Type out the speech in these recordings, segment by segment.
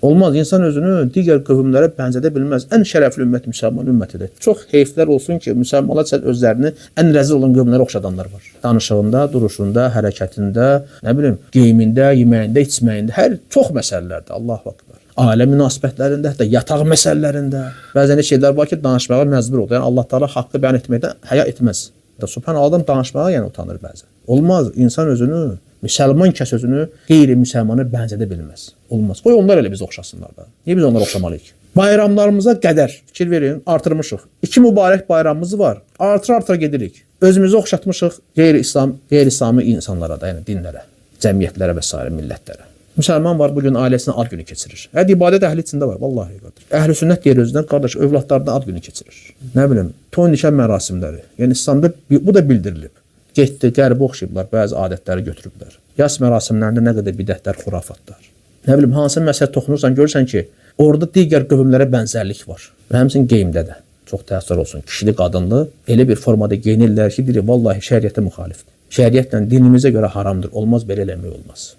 Olmaz. İnsan özünü digər qövmlərə bənzədə bilməz. Ən şərəfli ümmət müsəlman ümmətidir. Çox heyflər olsun ki, müsəlmanlar özlərini ən rəzil olan qövmlərə oxşadanlar var. Danışığında, duruşunda, hərəkətində, nə bilim, geyimində, yeməyində, içməyində, hər çox məsələlərdə. Allahu akbar. Ailə münasibətlərində, hətta yataq məsələlərində. Bəzən şeylər var ki, danışmağa məcbur olur. Yəni Allah Taala haqqı bəyan etməkdən həya etməz. Subhanallah, adam danışmağa yəni utanır bəzən. Olmaz. İnsan özünü, müsəlman kəs özünü qeyri-müsəlmana bənzədə bilməz. Olmaz. Qoy onlar elə biz oxşasınlar da. Niyə biz onlara oxşamalıyıq? Bayramlarımıza qədər fikir verin, artırmışıq. 2 mübarək bayramımız var. Artıra gedirik. Özümüzü oxşatmışıq qeyri-İslami insanlara da, yəni dinlərə, cəmiyyətlərə və s. millətlərə. Müsəlman var, bugün ailəsinin ad günü keçirir. İbadət əhli içində var, vallahi qardaş. Əhl-i sünnət deyir özündən, qardaş, övladlarına ad günü keçirir. Nə bilim, toy nişan mərasimləri. Yəni İslamda bu da bildirilib. Getdi, qərbi oxşayıblar, bəzi adətləri götürüblər. Yas mərasimlərində nə qədər bidətlər, xurafatlar. Nə bilim, hansı məsələ toxunursan, görürsən ki, orada digər qövmlərə bənzərlik var. Və həmçinin geyimdə də. Çox təəssüf olsun. Kişili, qadınlı elə bir formada geyinirlər ki, deyir, vallahi şəriətə müxalifdir. Şəriətlə dinimizə görə haramdır. Olmaz, belə eləmək olmaz.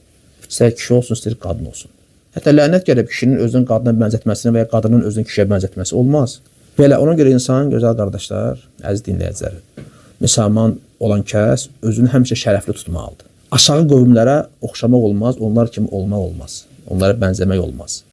İstər kişi olsun, istər qadın olsun. Hətta lənət gəlib kişinin özünün qadına bənzətməsini və ya qadının özünün kişiyə bənzətməsi olmaz. Belə ona görə insan, gözəl qardaşlar, əziz dinləyiciləri, müsəlman olan kəs özünü həmişə şərəfli tutmalıdır. Aşağı qövmlərə oxşamaq olmaz, onlar kimi olmaq olmaz. Onlara bənzəmək olmaz.